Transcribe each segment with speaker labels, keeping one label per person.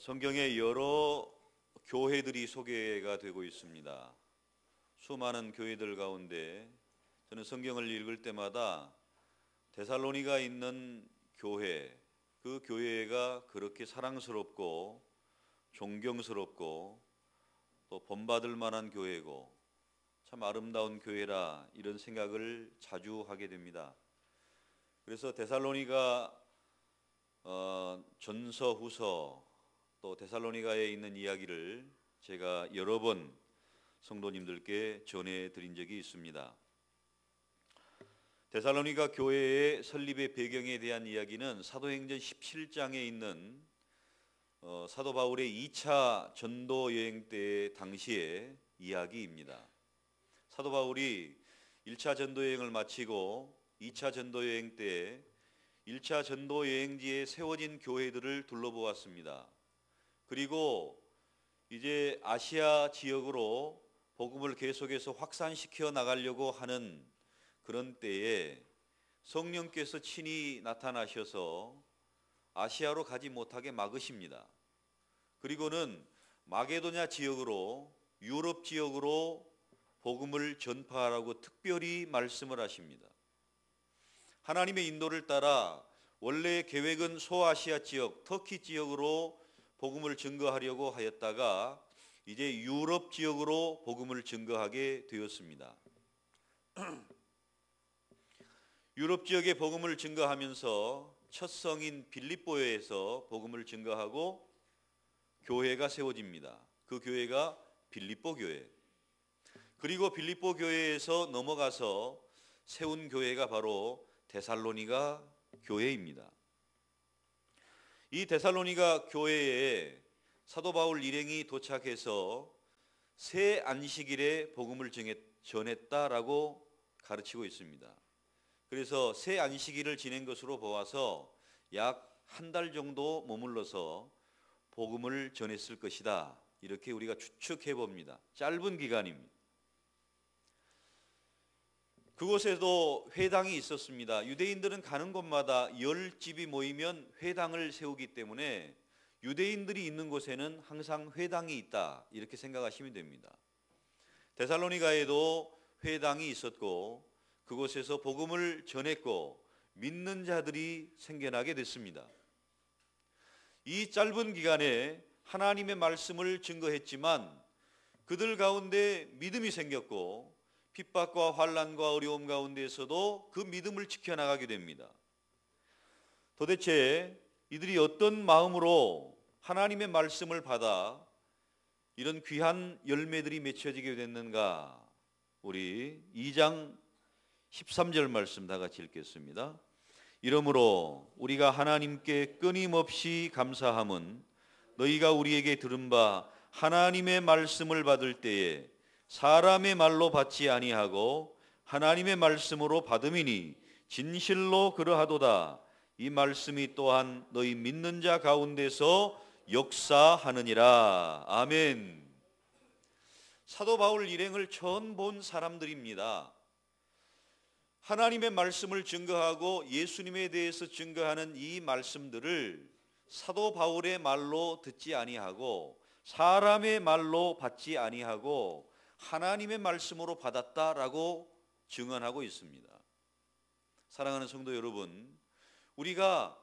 Speaker 1: 성경에 여러 교회들이 소개가 되고 있습니다. 수많은 교회들 가운데 저는 성경을 읽을 때마다 데살로니가 있는 교회, 그 교회가 그렇게 사랑스럽고 존경스럽고 또 본받을 만한 교회고 참 아름다운 교회라, 이런 생각을 자주 하게 됩니다. 그래서 데살로니가 전서, 후서, 또 데살로니가에 있는 이야기를 제가 여러 번 성도님들께 전해드린 적이 있습니다. 데살로니가 교회의 설립의 배경에 대한 이야기는 사도행전 17장에 있는 사도 바울의 2차 전도 여행 때 당시의 이야기입니다. 사도 바울이 1차 전도 여행을 마치고 2차 전도 여행 때 1차 전도 여행지에 세워진 교회들을 둘러보았습니다. 그리고 이제 아시아 지역으로 복음을 계속해서 확산시켜 나가려고 하는 그런 때에 성령께서 친히 나타나셔서 아시아로 가지 못하게 막으십니다. 그리고는 마게도냐 지역으로, 유럽 지역으로 복음을 전파하라고 특별히 말씀을 하십니다. 하나님의 인도를 따라 원래 계획은 소아시아 지역, 터키 지역으로 복음을 증거하려고 하였다가 이제 유럽 지역으로 복음을 증거하게 되었습니다. 유럽 지역에 복음을 증거하면서 첫 성인 빌립보에서 복음을 증거하고 교회가 세워집니다. 그 교회가 빌립보 교회. 그리고 빌립보 교회에서 넘어가서 세운 교회가 바로 데살로니가 교회입니다. 이 데살로니가 교회에 사도 바울 일행이 도착해서 새 안식일에 복음을 전했다라고 가르치고 있습니다. 그래서 새 안식일을 지낸 것으로 보아서 약 한 달 정도 머물러서 복음을 전했을 것이다, 이렇게 우리가 추측해 봅니다. 짧은 기간입니다. 그곳에도 회당이 있었습니다. 유대인들은 가는 곳마다 10집이 모이면 회당을 세우기 때문에 유대인들이 있는 곳에는 항상 회당이 있다, 이렇게 생각하시면 됩니다. 데살로니가에도 회당이 있었고 그곳에서 복음을 전했고 믿는 자들이 생겨나게 됐습니다. 이 짧은 기간에 하나님의 말씀을 증거했지만 그들 가운데 믿음이 생겼고 핍박과 환난과 어려움 가운데에서도 그 믿음을 지켜나가게 됩니다. 도대체 이들이 어떤 마음으로 하나님의 말씀을 받아 이런 귀한 열매들이 맺혀지게 됐는가? 우리 2장 13절 말씀 다 같이 읽겠습니다. 이러므로 우리가 하나님께 끊임없이 감사함은 너희가 우리에게 들은 바 하나님의 말씀을 받을 때에 사람의 말로 받지 아니하고 하나님의 말씀으로 받음이니 진실로 그러하도다. 이 말씀이 또한 너희 믿는 자 가운데서 역사하느니라. 아멘. 사도 바울 일행을 처음 본 사람들입니다. 하나님의 말씀을 증거하고 예수님에 대해서 증거하는 이 말씀들을 사도 바울의 말로 듣지 아니하고 사람의 말로 받지 아니하고 하나님의 말씀으로 받았다라고 증언하고 있습니다. 사랑하는 성도 여러분, 우리가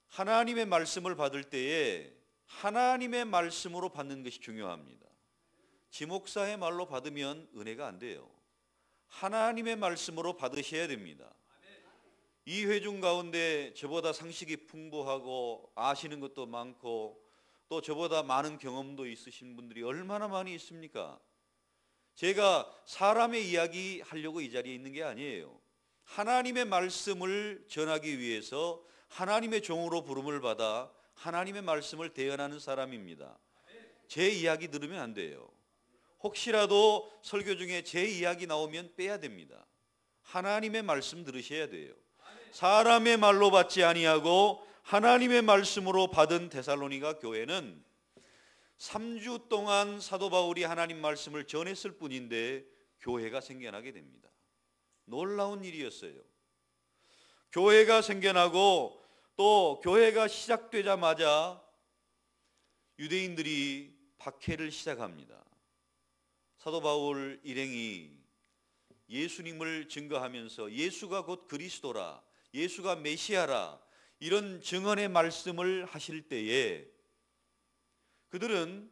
Speaker 1: 하나님의 말씀을 받을 때에 하나님의 말씀으로 받는 것이 중요합니다. 지목사의 말로 받으면 은혜가 안 돼요. 하나님의 말씀으로 받으셔야 됩니다. 이 회중 가운데 저보다 상식이 풍부하고 아시는 것도 많고 또 저보다 많은 경험도 있으신 분들이 얼마나 많이 있습니까? 제가 사람의 이야기 하려고 이 자리에 있는 게 아니에요. 하나님의 말씀을 전하기 위해서 하나님의 종으로 부름을 받아 하나님의 말씀을 대언하는 사람입니다. 제 이야기 들으면 안 돼요. 혹시라도 설교 중에 제 이야기 나오면 빼야 됩니다. 하나님의 말씀 들으셔야 돼요. 사람의 말로 받지 아니하고 하나님의 말씀으로 받은 데살로니가 교회는 3주 동안 사도 바울이 하나님 말씀을 전했을 뿐인데 교회가 생겨나게 됩니다. 놀라운 일이었어요. 교회가 생겨나고 또 교회가 시작되자마자 유대인들이 박해를 시작합니다. 사도 바울 일행이 예수님을 증거하면서 예수가 곧 그리스도라, 예수가 메시아라, 이런 증언의 말씀을 하실 때에 그들은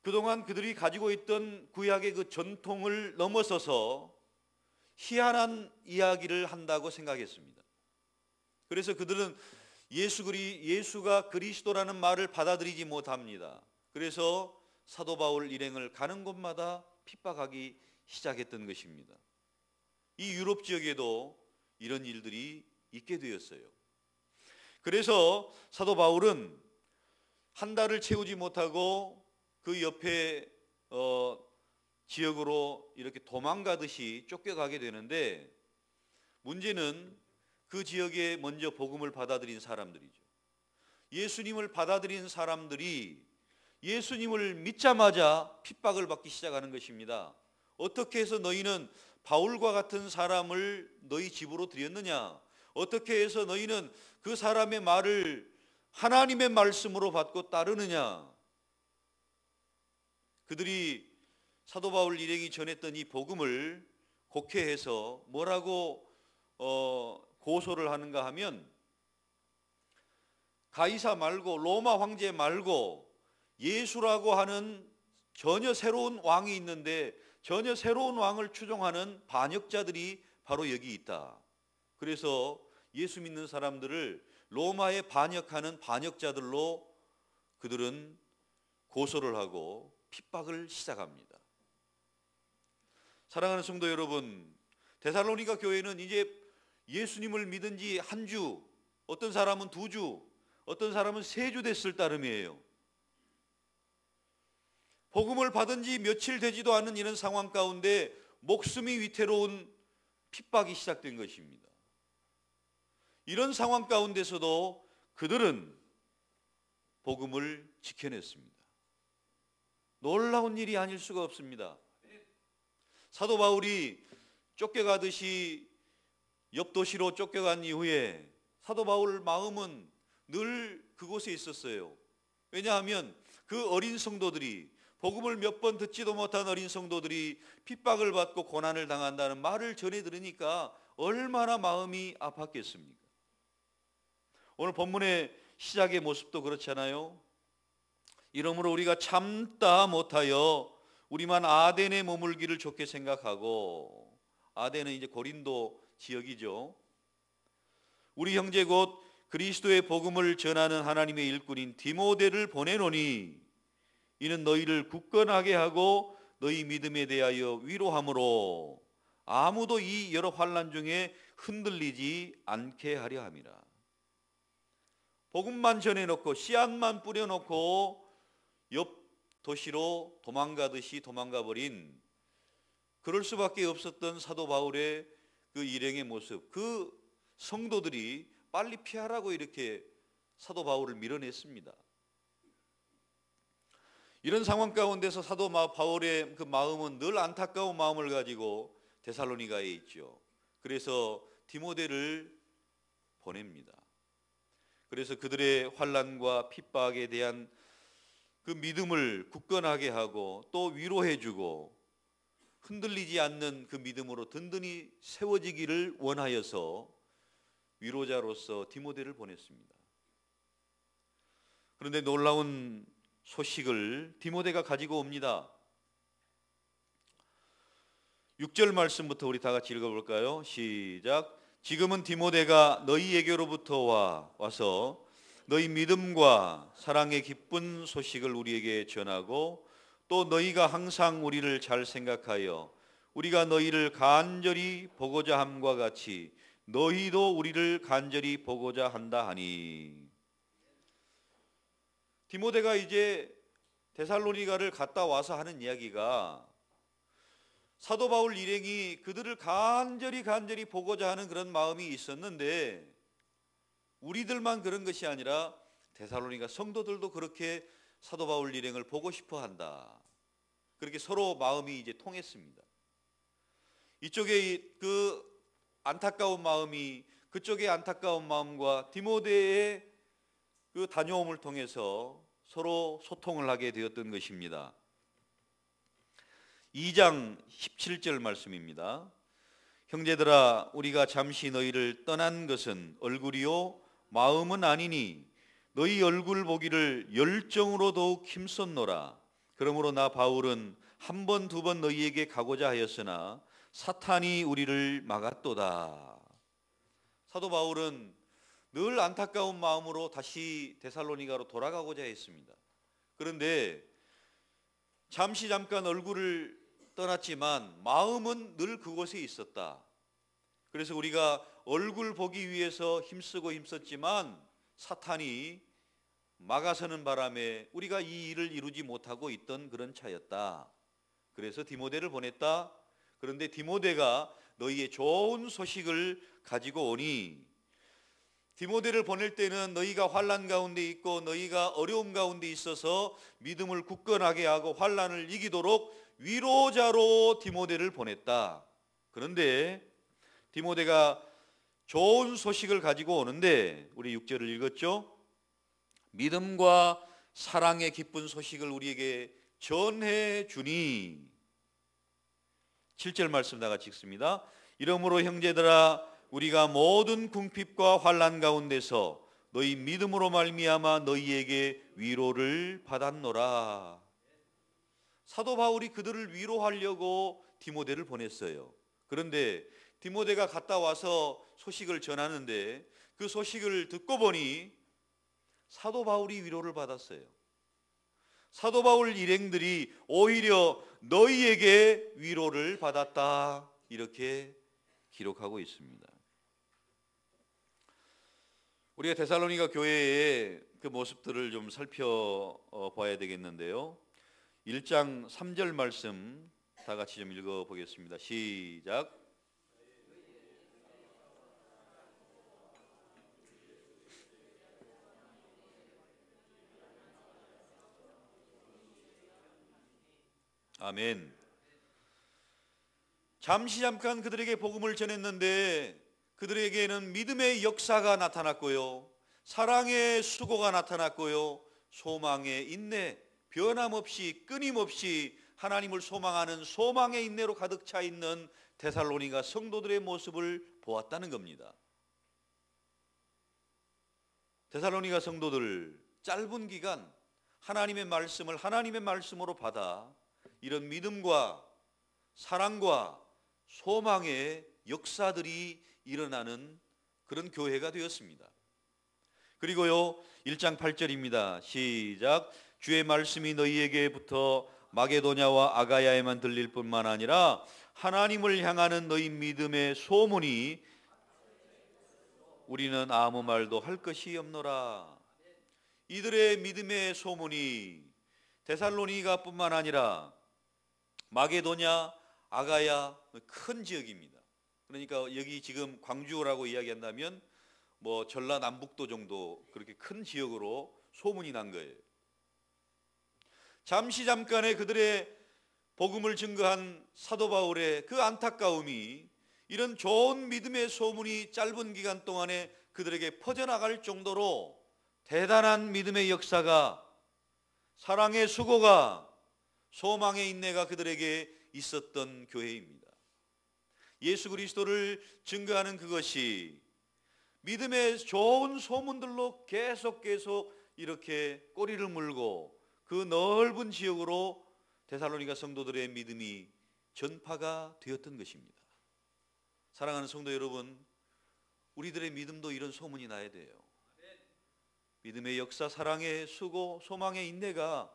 Speaker 1: 그동안 그들이 가지고 있던 구약의 그 전통을 넘어서서 희한한 이야기를 한다고 생각했습니다. 그래서 그들은 예수가 그리스도라는 말을 받아들이지 못합니다. 그래서 사도 바울 일행을 가는 곳마다 핍박하기 시작했던 것입니다. 이 유럽 지역에도 이런 일들이 있게 되었어요. 그래서 사도 바울은 한 달을 채우지 못하고 그 옆에 지역으로 이렇게 도망가듯이 쫓겨가게 되는데, 문제는 그 지역에 먼저 복음을 받아들인 사람들이죠. 예수님을 받아들인 사람들이 예수님을 믿자마자 핍박을 받기 시작하는 것입니다. 어떻게 해서 너희는 바울과 같은 사람을 너희 집으로 들였느냐? 어떻게 해서 너희는 그 사람의 말을 하나님의 말씀으로 받고 따르느냐? 그들이 사도 바울 일행이 전했던 이 복음을 곡해해서 뭐라고 고소를 하는가 하면, 가이사 말고 로마 황제 말고 예수라고 하는 전혀 새로운 왕이 있는데 전혀 새로운 왕을 추종하는 반역자들이 바로 여기 있다. 그래서 예수 믿는 사람들을 로마에 반역하는 반역자들로 그들은 고소를 하고 핍박을 시작합니다. 사랑하는 성도 여러분, 데살로니가 교회는 이제 예수님을 믿은 지 한 주, 어떤 사람은 2주, 어떤 사람은 3주 됐을 따름이에요. 복음을 받은 지 며칠 되지도 않은 이런 상황 가운데 목숨이 위태로운 핍박이 시작된 것입니다. 이런 상황 가운데서도 그들은 복음을 지켜냈습니다. 놀라운 일이 아닐 수가 없습니다. 사도 바울이 쫓겨가듯이 옆 도시로 쫓겨간 이후에 사도 바울 마음은 늘 그곳에 있었어요. 왜냐하면 그 어린 성도들이, 복음을 몇 번 듣지도 못한 어린 성도들이 핍박을 받고 고난을 당한다는 말을 전해 들으니까 얼마나 마음이 아팠겠습니까? 오늘 본문의 시작의 모습도 그렇잖아요. 이러므로 우리가 참다 못하여 우리만 아덴에 머물기를 좋게 생각하고, 아덴은 이제 고린도 지역이죠. 우리 형제 곧 그리스도의 복음을 전하는 하나님의 일꾼인 디모데를 보내노니 이는 너희를 굳건하게 하고 너희 믿음에 대하여 위로함으로 아무도 이 여러 환난 중에 흔들리지 않게 하려 함이라. 복음만 전해놓고 씨앗만 뿌려놓고 옆 도시로 도망가듯이 도망가버린, 그럴 수밖에 없었던 사도 바울의 그 일행의 모습, 그 성도들이 빨리 피하라고 이렇게 사도 바울을 밀어냈습니다. 이런 상황 가운데서 사도 바울의 그 마음은 늘 안타까운 마음을 가지고 데살로니가에 있죠. 그래서 디모데를 보냅니다. 그래서 그들의 환난과 핍박에 대한 그 믿음을 굳건하게 하고 또 위로해주고 흔들리지 않는 그 믿음으로 든든히 세워지기를 원하여서 위로자로서 디모데를 보냈습니다. 그런데 놀라운 소식을 디모데가 가지고 옵니다. 6절 말씀부터 우리 다 같이 읽어볼까요? 시작. 지금은 디모데가 너희에게로부터 와서 너희 믿음과 사랑의 기쁜 소식을 우리에게 전하고 또 너희가 항상 우리를 잘 생각하여 우리가 너희를 간절히 보고자 함과 같이 너희도 우리를 간절히 보고자 한다 하니. 디모데가 이제 데살로니가를 갔다 와서 하는 이야기가 사도 바울 일행이 그들을 간절히 보고자 하는 그런 마음이 있었는데, 우리들만 그런 것이 아니라 데살로니가 성도들도 그렇게 사도 바울 일행을 보고 싶어 한다. 그렇게 서로 마음이 이제 통했습니다. 이쪽에 그 안타까운 마음이 그쪽의 안타까운 마음과 디모데의 그 다녀옴을 통해서 서로 소통을 하게 되었던 것입니다. 2장 17절 말씀입니다. 형제들아 우리가 잠시 너희를 떠난 것은 얼굴이요 마음은 아니니 너희 얼굴 보기를 열정으로 더욱 힘썼노라. 그러므로 나 바울은 한 번 두 번 너희에게 가고자 하였으나 사탄이 우리를 막았도다. 사도 바울은 늘 안타까운 마음으로 다시 데살로니가로 돌아가고자 했습니다. 그런데 잠깐 얼굴을 떠났지만 마음은 늘 그곳에 있었다. 그래서 우리가 얼굴 보기 위해서 힘썼지만 사탄이 막아서는 바람에 우리가 이 일을 이루지 못하고 있던 그런 차였다. 그래서 디모데를 보냈다. 그런데 디모데가 너희의 좋은 소식을 가지고 오니, 디모데를 보낼 때는 너희가 환난 가운데 있고 너희가 어려움 가운데 있어서 믿음을 굳건하게 하고 환난을 이기도록 위로자로 디모데를 보냈다. 그런데 디모데가 좋은 소식을 가지고 오는데 우리 6절을 읽었죠? 믿음과 사랑의 기쁜 소식을 우리에게 전해 주니. 7절 말씀 다 같이 읽습니다. 이러므로 형제들아 우리가 모든 궁핍과 환난 가운데서 너희 믿음으로 말미암아 너희에게 위로를 받았노라. 사도 바울이 그들을 위로하려고 디모데를 보냈어요. 그런데 디모데가 갔다 와서 소식을 전하는데 그 소식을 듣고 보니 사도 바울이 위로를 받았어요. 사도 바울 일행들이 오히려 너희에게 위로를 받았다, 이렇게 기록하고 있습니다. 우리가 데살로니가 교회의 그 모습들을 좀 살펴봐야 되겠는데요. 1장 3절 말씀 다 같이 좀 읽어보겠습니다. 시작. 아멘. 잠깐 그들에게 복음을 전했는데 그들에게는 믿음의 역사가 나타났고요, 사랑의 수고가 나타났고요, 소망의 인내, 변함없이 끊임없이 하나님을 소망하는 소망의 인내로 가득 차 있는 데살로니가 성도들의 모습을 보았다는 겁니다. 데살로니가 성도들 짧은 기간 하나님의 말씀을 하나님의 말씀으로 받아 이런 믿음과 사랑과 소망의 역사들이 일어나는 그런 교회가 되었습니다. 그리고요 1장 8절입니다. 시작. 주의 말씀이 너희에게부터 마게도냐와 아가야에만 들릴 뿐만 아니라 하나님을 향하는 너희 믿음의 소문이 우리는 아무 말도 할 것이 없노라. 이들의 믿음의 소문이 데살로니가 뿐만 아니라 마게도냐, 아가야 큰 지역입니다. 그러니까 여기 지금 광주라고 이야기한다면 뭐 전라남북도 정도 그렇게 큰 지역으로 소문이 난 거예요. 잠깐의 그들의 복음을 증거한 사도 바울의 그 안타까움이 이런 좋은 믿음의 소문이 짧은 기간 동안에 그들에게 퍼져나갈 정도로 대단한 믿음의 역사가, 사랑의 수고가, 소망의 인내가 그들에게 있었던 교회입니다. 예수 그리스도를 증거하는 그것이 믿음의 좋은 소문들로 계속 이렇게 꼬리를 물고 그 넓은 지역으로 데살로니가 성도들의 믿음이 전파가 되었던 것입니다. 사랑하는 성도 여러분, 우리들의 믿음도 이런 소문이 나야 돼요. 믿음의 역사, 사랑의 수고, 소망의 인내가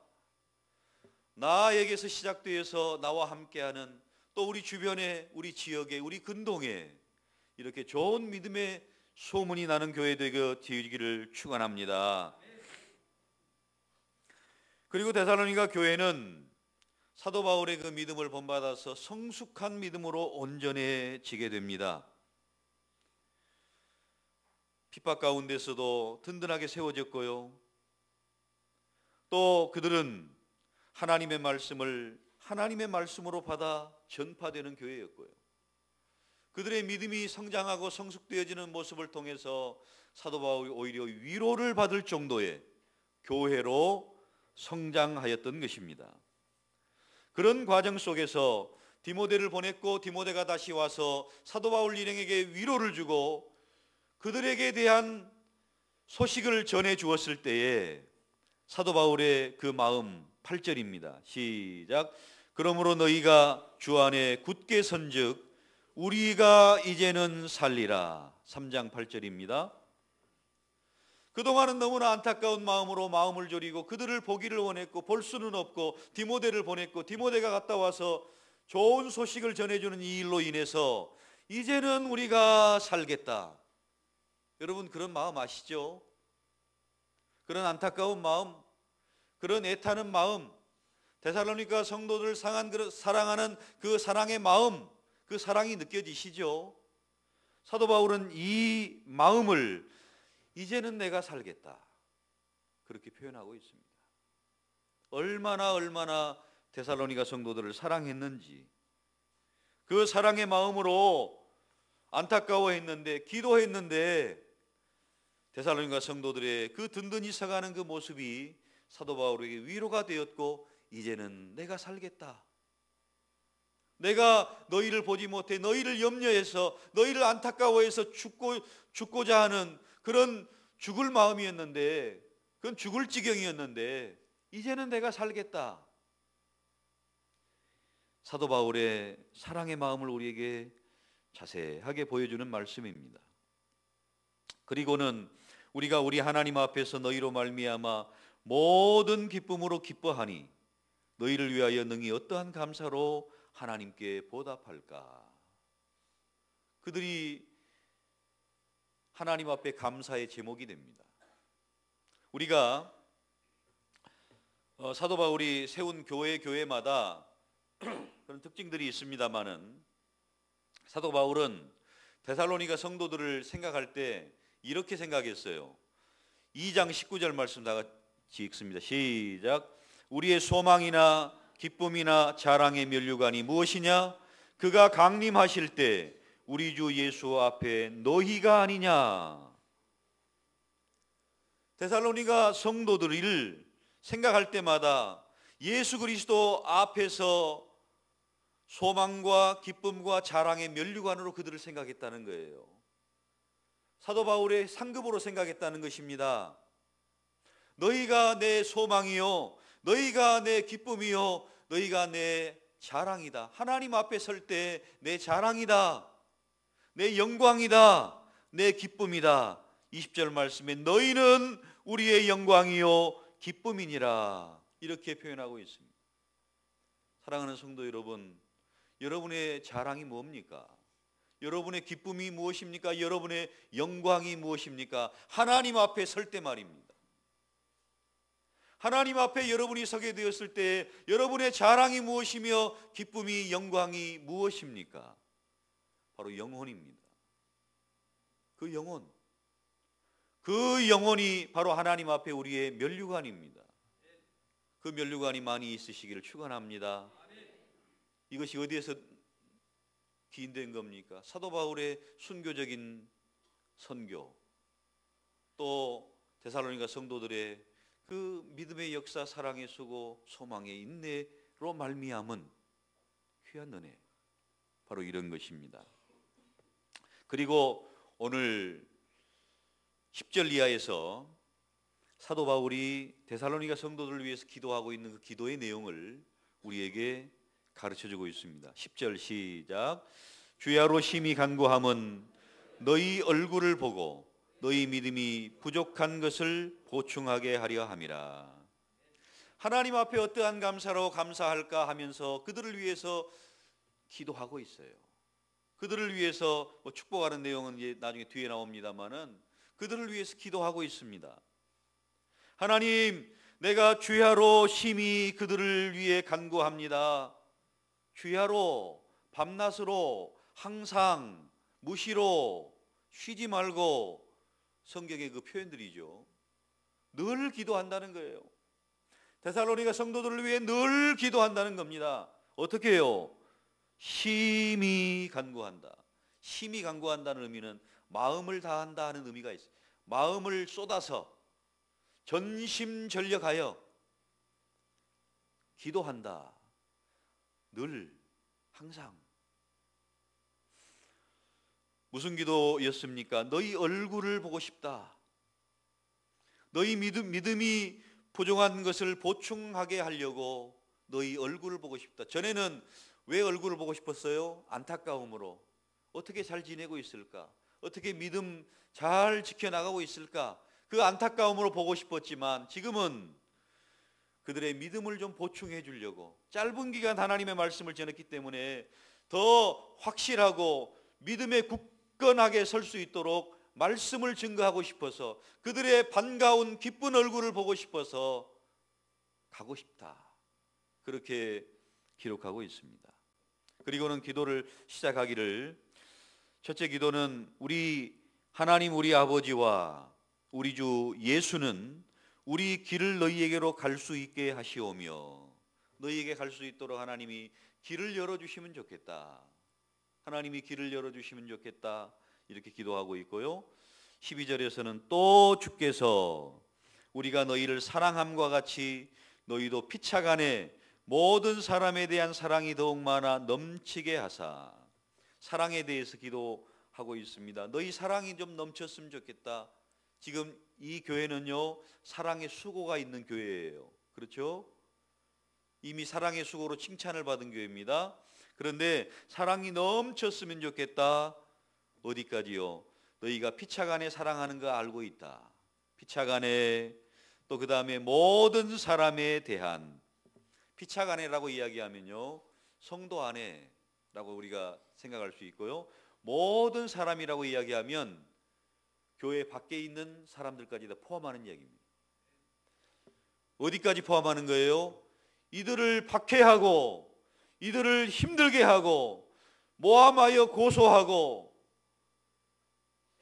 Speaker 1: 나에게서 시작되어서 나와 함께하는 또 우리 주변에, 우리 지역에, 우리 근동에 이렇게 좋은 믿음의 소문이 나는 교회 되기를 축원합니다. 그리고 데살로니가 교회는 사도 바울의 그 믿음을 본받아서 성숙한 믿음으로 온전해지게 됩니다. 핍박 가운데서도 든든하게 세워졌고요, 또 그들은 하나님의 말씀을 하나님의 말씀으로 받아 전파되는 교회였고요, 그들의 믿음이 성장하고 성숙되어지는 모습을 통해서 사도 바울이 오히려 위로를 받을 정도의 교회로 성장하였던 것입니다. 그런 과정 속에서 디모데를 보냈고 디모데가 다시 와서 사도 바울 일행에게 위로를 주고 그들에게 대한 소식을 전해 주었을 때에 사도 바울의 그 마음, 8절입니다. 시작. 그러므로 너희가 주 안에 굳게 선즉 우리가 이제는 살리라. 3장 8절입니다. 그동안은 너무나 안타까운 마음으로 마음을 졸이고 그들을 보기를 원했고 볼 수는 없고 디모데를 보냈고 디모데가 갔다 와서 좋은 소식을 전해주는 이 일로 인해서 이제는 우리가 살겠다. 여러분 그런 마음 아시죠? 그런 안타까운 마음, 그런 애타는 마음, 데살로니가 성도들을 사랑하는 그 사랑의 마음, 그 사랑이 느껴지시죠? 사도 바울은 이 마음을 이제는 내가 살겠다 그렇게 표현하고 있습니다. 얼마나 데살로니가 성도들을 사랑했는지 그 사랑의 마음으로 안타까워했는데 기도했는데 데살로니가 성도들의 그 든든히 서가는 그 모습이 사도 바울에게 위로가 되었고 이제는 내가 살겠다. 내가 너희를 보지 못해 너희를 염려해서 너희를 안타까워해서 죽고자 하는 그런 죽을 마음이었는데 그건 죽을 지경이었는데 이제는 내가 살겠다. 사도 바울의 사랑의 마음을 우리에게 자세하게 보여주는 말씀입니다. 그리고는 우리가 우리 하나님 앞에서 너희로 말미암아 모든 기쁨으로 기뻐하니 너희를 위하여 능히 어떠한 감사로 하나님께 보답할까. 그들이 하나님 앞에 감사의 제목이 됩니다. 우리가 사도 바울이 세운 교회마다 그런 특징들이 있습니다마는 사도 바울은 데살로니가 성도들을 생각할 때 이렇게 생각했어요. 2장 19절 말씀 다 같이 읽습니다. 시작. 우리의 소망이나 기쁨이나 자랑의 면류관이 무엇이냐? 그가 강림하실 때 우리 주 예수 앞에 너희가 아니냐. 데살로니가 성도들을 생각할 때마다 예수 그리스도 앞에서 소망과 기쁨과 자랑의 면류관으로 그들을 생각했다는 거예요. 사도 바울의 상급으로 생각했다는 것입니다. 너희가 내 소망이요, 너희가 내 기쁨이요, 너희가 내 자랑이다. 하나님 앞에 설 때 내 자랑이다, 내 영광이다, 내 기쁨이다. 20절 말씀에 너희는 우리의 영광이요 기쁨이니라 이렇게 표현하고 있습니다. 사랑하는 성도 여러분, 여러분의 자랑이 뭡니까? 여러분의 기쁨이 무엇입니까? 여러분의 영광이 무엇입니까? 하나님 앞에 설 때 말입니다. 하나님 앞에 여러분이 서게 되었을 때 여러분의 자랑이 무엇이며 기쁨이 영광이 무엇입니까? 바로 영혼입니다. 그 영혼이 바로 하나님 앞에 우리의 면류관입니다. 그 면류관이 많이 있으시기를 축원합니다. 이것이 어디에서 기인된 겁니까? 사도 바울의 순교적인 선교, 또 데살로니가 성도들의 그 믿음의 역사, 사랑의 수고, 소망의 인내로 말미암은 귀한 은혜, 바로 이런 것입니다. 그리고 오늘 10절 이하에서 사도 바울이 데살로니가 성도들을 위해서 기도하고 있는 그 기도의 내용을 우리에게 가르쳐주고 있습니다. 10절 시작. 주야로 심히 간구함은 너희 얼굴을 보고 너희 믿음이 부족한 것을 보충하게 하려 함이라. 하나님 앞에 어떠한 감사로 감사할까 하면서 그들을 위해서 기도하고 있어요. 그들을 위해서 축복하는 내용은 이제 나중에 뒤에 나옵니다만은 그들을 위해서 기도하고 있습니다. 하나님, 내가 주야로 심히 그들을 위해 간구합니다. 주야로, 밤낮으로, 항상, 무시로, 쉬지 말고, 성경의 그 표현들이죠. 늘 기도한다는 거예요. 데살로니가 성도들을 위해 늘 기도한다는 겁니다. 어떻게 해요? 심히 간구한다. 심히 간구한다는 의미는 마음을 다한다 하는 의미가 있어요. 마음을 쏟아서 전심전력하여 기도한다. 늘 항상. 무슨 기도였습니까? 너희 얼굴을 보고 싶다. 너희 믿음이 부족한 것을 보충하게 하려고 너희 얼굴을 보고 싶다. 전에는 왜 얼굴을 보고 싶었어요? 안타까움으로. 어떻게 잘 지내고 있을까? 어떻게 믿음 잘 지켜나가고 있을까? 그 안타까움으로 보고 싶었지만 지금은 그들의 믿음을 좀 보충해 주려고 짧은 기간 하나님의 말씀을 전했기 때문에 더 확실하고 믿음에 굳건하게 설 수 있도록 말씀을 증거하고 싶어서 그들의 반가운 기쁜 얼굴을 보고 싶어서 가고 싶다. 그렇게 기록하고 있습니다. 그리고는 기도를 시작하기를 첫째 기도는 우리 하나님 우리 아버지와 우리 주 예수는 우리 길을 너희에게로 갈 수 있게 하시오며 너희에게 갈 수 있도록 하나님이 길을 열어주시면 좋겠다. 하나님이 길을 열어주시면 좋겠다. 이렇게 기도하고 있고요. 12절에서는 또 주께서 우리가 너희를 사랑함과 같이 너희도 피차간에 모든 사람에 대한 사랑이 더욱 많아 넘치게 하사 사랑에 대해서 기도하고 있습니다. 너희 사랑이 좀 넘쳤으면 좋겠다. 지금 이 교회는요 사랑의 수고가 있는 교회예요. 그렇죠? 이미 사랑의 수고로 칭찬을 받은 교회입니다. 그런데 사랑이 넘쳤으면 좋겠다. 어디까지요? 너희가 피차간에 사랑하는 거 알고 있다. 피차간에 또 그 다음에 모든 사람에 대한 피차간에라고 이야기하면요 성도 안에라고 우리가 생각할 수 있고요. 모든 사람이라고 이야기하면 교회 밖에 있는 사람들까지 다 포함하는 이야기입니다. 어디까지 포함하는 거예요? 이들을 박해하고 이들을 힘들게 하고 모함하여 고소하고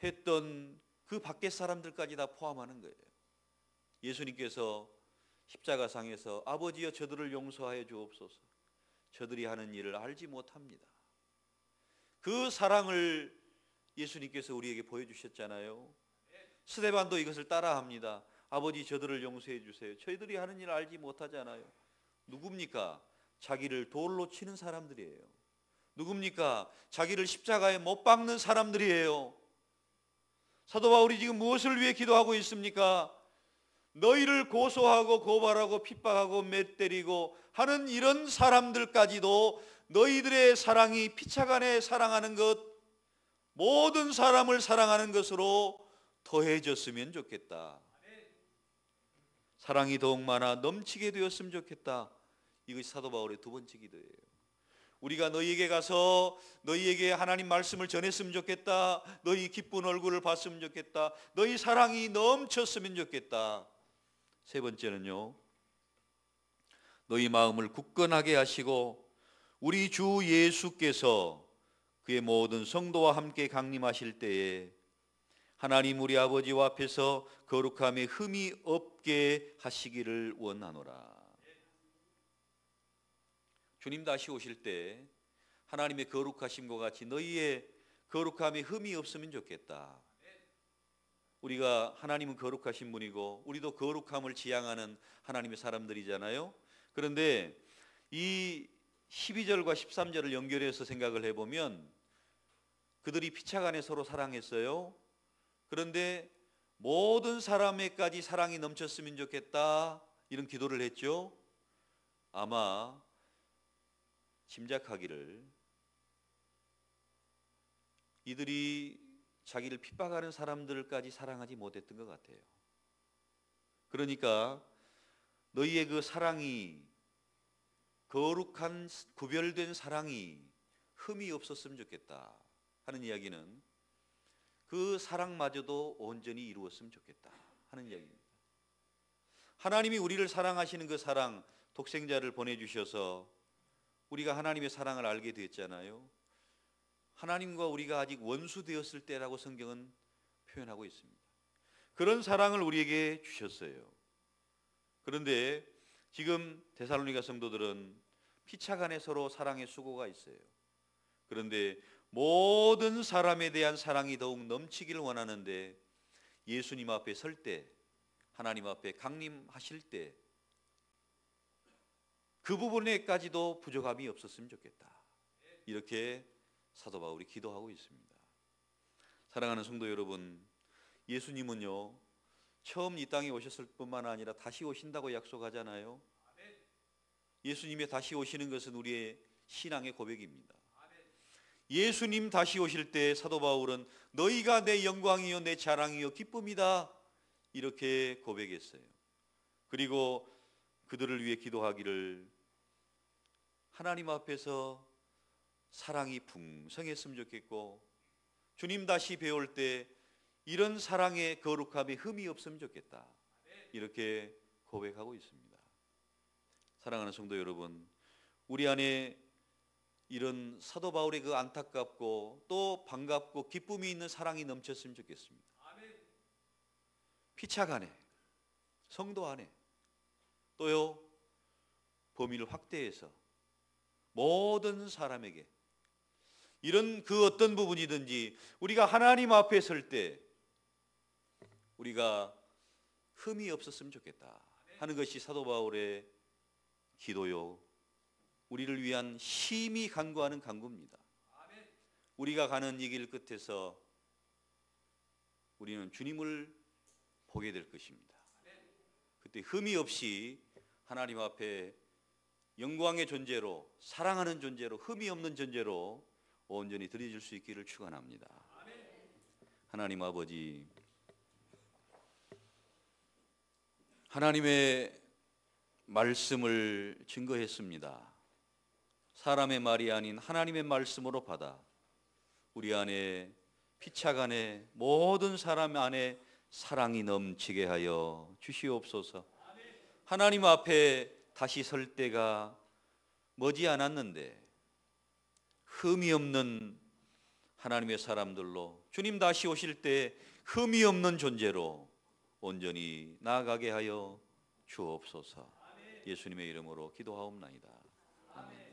Speaker 1: 했던 그 밖에 사람들까지 다 포함하는 거예요. 예수님께서 십자가상에서 아버지여 저들을 용서하여 주옵소서. 저들이 하는 일을 알지 못합니다. 그 사랑을 예수님께서 우리에게 보여주셨잖아요. 스데반도 이것을 따라합니다. 아버지 저들을 용서해 주세요. 저희들이 하는 일을 알지 못하잖아요. 누굽니까? 자기를 돌로 치는 사람들이에요. 누굽니까? 자기를 십자가에 못 박는 사람들이에요. 사도 바울이 지금 무엇을 위해 기도하고 있습니까? 너희를 고소하고 고발하고 핍박하고 맷때리고 하는 이런 사람들까지도 너희들의 사랑이 피차간에 사랑하는 것, 모든 사람을 사랑하는 것으로 더해졌으면 좋겠다. 사랑이 더욱 많아 넘치게 되었으면 좋겠다. 이것이 사도 바울의 두 번째 기도예요. 우리가 너희에게 가서 너희에게 하나님 말씀을 전했으면 좋겠다. 너희 기쁜 얼굴을 봤으면 좋겠다. 너희 사랑이 넘쳤으면 좋겠다. 세 번째는요, 너희 마음을 굳건하게 하시고 우리 주 예수께서 그의 모든 성도와 함께 강림하실 때에 하나님 우리 아버지와 앞에서 거룩함에 흠이 없게 하시기를 원하노라. 주님 다시 오실 때 하나님의 거룩하심과 같이 너희의 거룩함에 흠이 없으면 좋겠다. 우리가 하나님은 거룩하신 분이고 우리도 거룩함을 지향하는 하나님의 사람들이잖아요. 그런데 이 12절과 13절을 연결해서 생각을 해보면 그들이 피차간에 서로 사랑했어요. 그런데 모든 사람에까지 사랑이 넘쳤으면 좋겠다 이런 기도를 했죠. 아마 짐작하기를 이들이 자기를 핍박하는 사람들까지 사랑하지 못했던 것 같아요. 그러니까 너희의 그 사랑이 거룩한 구별된 사랑이 흠이 없었으면 좋겠다 하는 이야기는 그 사랑마저도 온전히 이루었으면 좋겠다 하는 이야기입니다. 하나님이 우리를 사랑하시는 그 사랑, 독생자를 보내주셔서 우리가 하나님의 사랑을 알게 됐잖아요. 하나님과 우리가 아직 원수 되었을 때라고 성경은 표현하고 있습니다. 그런 사랑을 우리에게 주셨어요. 그런데 지금 데살로니가 성도들은 피차간에 서로 사랑의 수고가 있어요. 그런데 모든 사람에 대한 사랑이 더욱 넘치기를 원하는데 예수님 앞에 설 때, 하나님 앞에 강림하실 때 그 부분에까지도 부족함이 없었으면 좋겠다. 이렇게 사도 바울이 기도하고 있습니다. 사랑하는 성도 여러분, 예수님은요 처음 이 땅에 오셨을 뿐만 아니라 다시 오신다고 약속하잖아요. 예수님의 다시 오시는 것은 우리의 신앙의 고백입니다. 예수님 다시 오실 때 사도 바울은 너희가 내 영광이요 내 자랑이요 기쁨이다 이렇게 고백했어요. 그리고 그들을 위해 기도하기를 하나님 앞에서 사랑이 풍성했으면 좋겠고 주님 다시 배울 때 이런 사랑의 거룩함에 흠이 없으면 좋겠다 이렇게 고백하고 있습니다. 사랑하는 성도 여러분, 우리 안에 이런 사도 바울의 그 안타깝고 또 반갑고 기쁨이 있는 사랑이 넘쳤으면 좋겠습니다. 피착 안에, 성도 안에, 또요 범위를 확대해서 모든 사람에게 이런 그 어떤 부분이든지 우리가 하나님 앞에 설 때 우리가 흠이 없었으면 좋겠다 하는 것이 사도 바울의 기도요, 우리를 위한 심히 간구하는 간구입니다. 우리가 가는 이 길 끝에서 우리는 주님을 보게 될 것입니다. 그때 흠이 없이 하나님 앞에 영광의 존재로, 사랑하는 존재로, 흠이 없는 존재로 온전히 드려질 수 있기를 축원합니다. 하나님 아버지, 하나님의 말씀을 증거했습니다. 사람의 말이 아닌 하나님의 말씀으로 받아 우리 안에, 피착 안에, 모든 사람 안에 사랑이 넘치게 하여 주시옵소서. 하나님 앞에 다시 설 때가 머지 않았는데 흠이 없는 하나님의 사람들로, 주님 다시 오실 때 흠이 없는 존재로 온전히 나아가게 하여 주옵소서. 예수님의 이름으로 기도하옵나이다. 아멘.